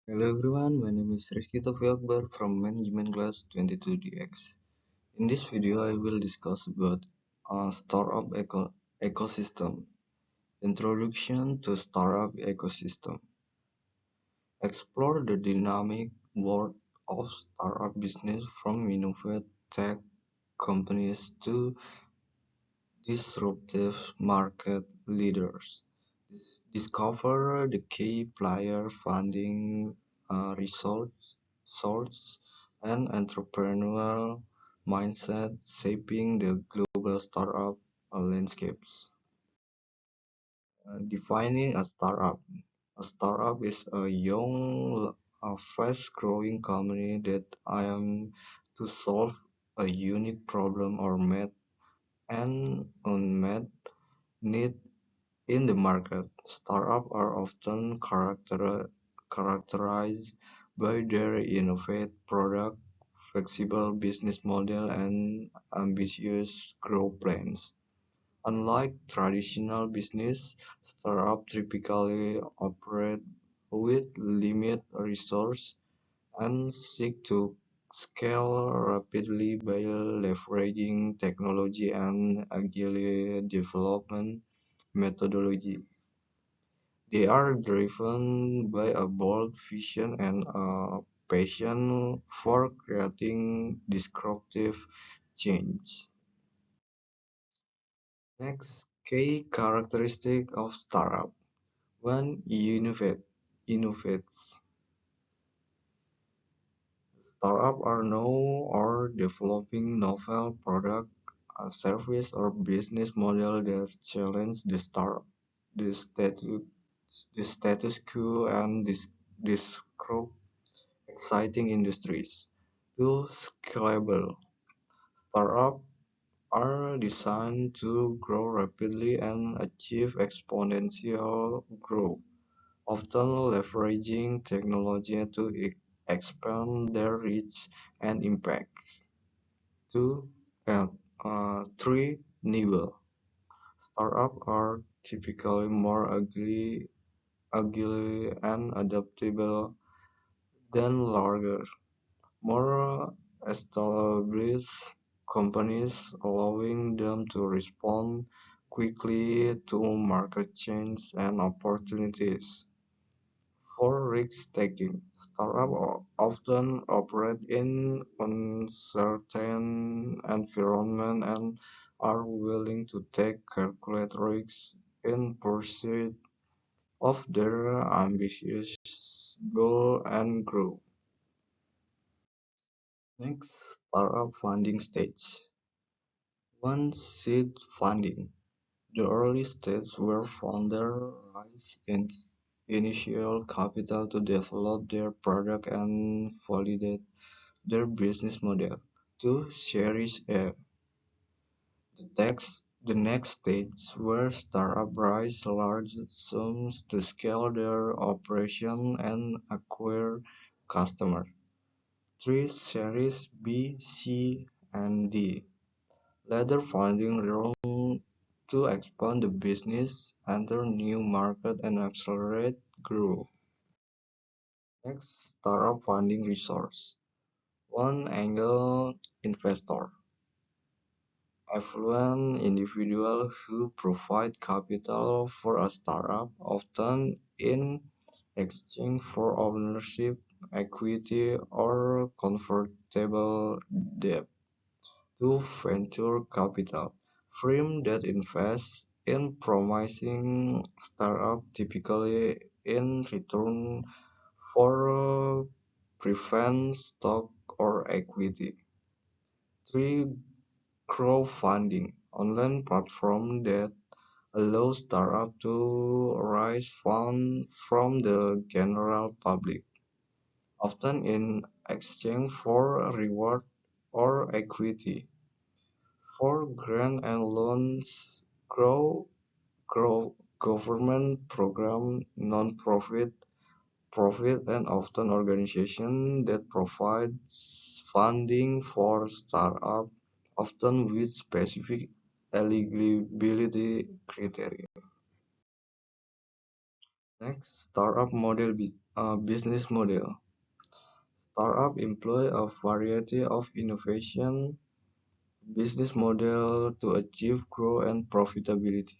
Hello everyone, my name is Rizky Taufi Akbar from Management Class 22DX. In this video, I will discuss about startup ecosystem. Introduction to startup ecosystem. Explore the dynamic world of startup business from innovative tech companies to disruptive market leaders. Discover the key player funding resource source and entrepreneurial mindset shaping the global startup landscapes. Defining a startup. A startup is a young, fast-growing company that aims to solve a unique problem or meet an unmet need in the market. Startups are often characterized by their innovative product, flexible business model, and ambitious growth plans. Unlike traditional business, startups typically operate with limited resources and seek to scale rapidly by leveraging technology and agile development methodology. They are driven by a bold vision and a passion for creating disruptive change. Next, key characteristic of startup. One, innovates. Startups are known or developing novel product, a service or business model that challenge the status, the status quo and disrupt exciting industries. Two, scalable. Startups are designed to grow rapidly and achieve exponential growth, often leveraging technology to expand their reach and impact. Two, three, nimble. Startups are typically more agile and adaptable than larger, more established companies, allowing them to respond quickly to market change and opportunities. For risk-taking, startups often operate in uncertain environments and are willing to take calculated risks in pursuit of their ambitious goal and growth. Next, startup funding stage. One, seed funding. The early stage where founders raise initial capital to develop their product and validate their business model. Two, Series A. The next stage where startups raise large sums to scale their operation and acquire customers. Three, Series B, C, and D. Later funding round to expand the business, enter new market, and accelerate growth. Next, startup funding resource. One, angel investor. Affluent individuals who provide capital for a startup, often in exchange for ownership, equity, or convertible debt. Two, venture capital. Firms that invest in promising startups, typically in return for preferred stock or equity. Three, crowdfunding. Online platform that allows startups to raise funds from the general public, often in exchange for reward or equity. For grant and loans, government program, non-profit, profit, and often organizations that provide funding for startups, often with specific eligibility criteria. Next, business model. Startup employ a variety of innovation business model to achieve growth and profitability.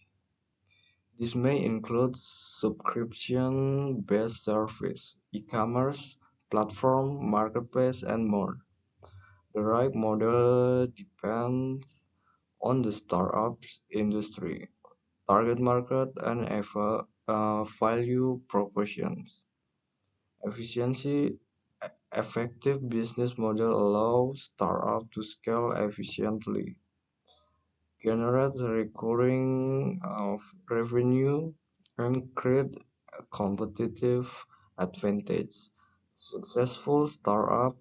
This may include subscription-based service, e-commerce, platform, marketplace, and more. The right model depends on the startup's industry, target market, and value propositions. Efficiency effective business model allows startups to scale efficiently, generate recurring revenue, and create a competitive advantage. Successful startups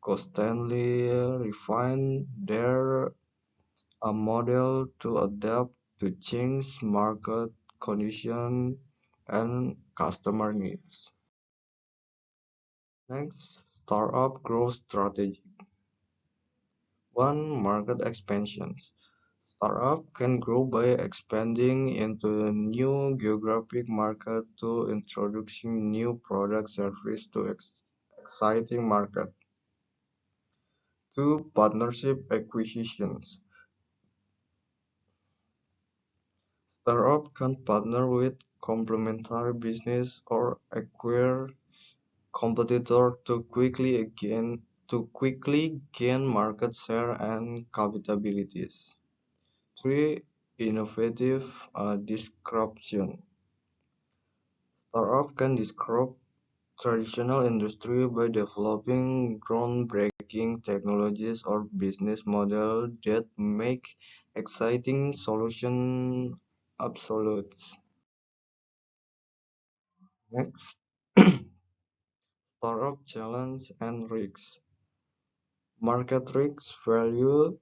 constantly refine their model to adapt to changing market conditions and customer needs. Next, startup growth strategy. One, market expansions. Startup can grow by expanding into a new geographic market to introducing new product service to exciting market. Two, partnership acquisitions. Startup can partner with complementary business or acquire competitor to quickly gain market share and capabilities. Three, innovative disruption. Startup can disrupt traditional industry by developing groundbreaking technologies or business models that make exciting solutions obsolete. Next, startup challenge and risks. Market risks, failure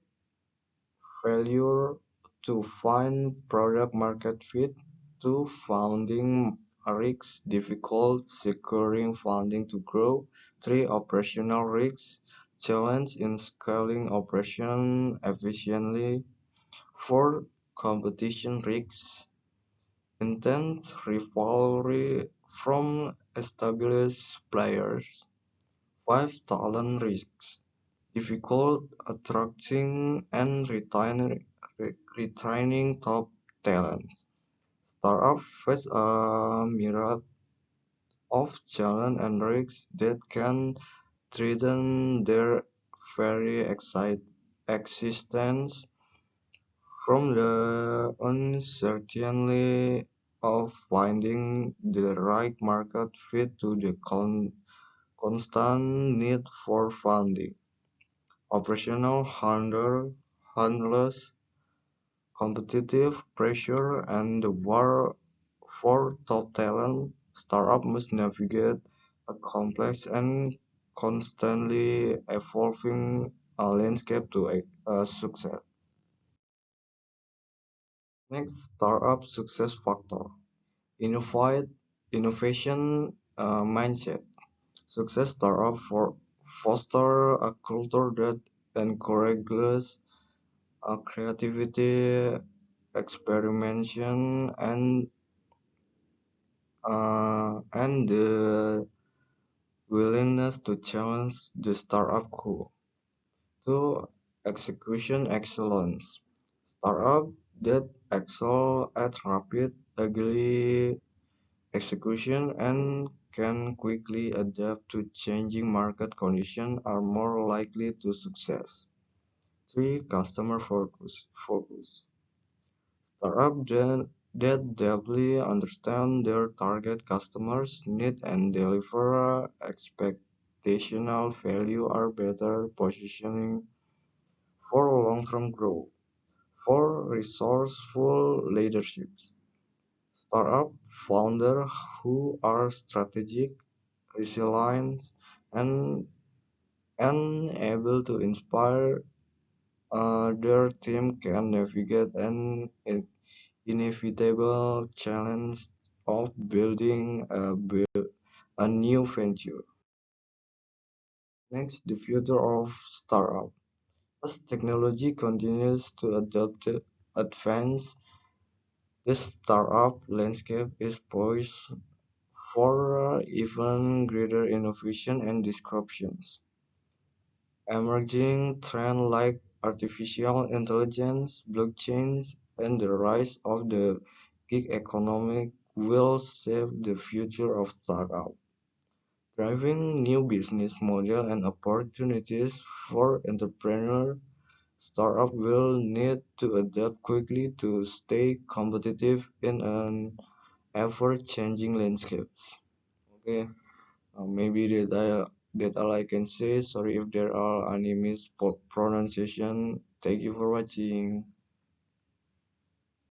to find product market fit. Two, founding risks, difficult securing funding to grow. Three, operational risks, challenge in scaling operation efficiently. Four, competition risks, intense rivalry from established players. Five, talent risks, difficult attracting and retaining top talents. Startups face a myriad of challenges and risks that can threaten their very existence, from the uncertainty of finding the right market fit to the constant need for funding. Operational handlers, competitive pressure, and the war for top talent, startups must navigate a complex and constantly evolving landscape to success. Next, startup success factor. Innovate, innovation mindset. Success startup foster a culture that encourages creativity, experimentation, and the willingness to challenge the startup crew. Two, execution excellence. Startup that excel at rapid, agile execution and can quickly adapt to changing market conditions are more likely to success. Three, customer focus. Startups that deeply understand their target customers' needs and deliver expectational value are better positioning for long-term growth. Four, resourceful leadership. Startup founders who are strategic, resilient, and, and able to inspire their team can navigate an inevitable challenge of building a new venture. Next, the future of startup. As technology continues to advance, this startup landscape is poised for even greater innovation and disruptions. Emerging trends like artificial intelligence, blockchains, and the rise of the gig economy will shape the future of startup, driving new business models and opportunities for entrepreneurs. Startup will need to adapt quickly to stay competitive in an ever-changing landscape. Okay, maybe that all I can say. Sorry if there are any mispronunciation. Thank you for watching.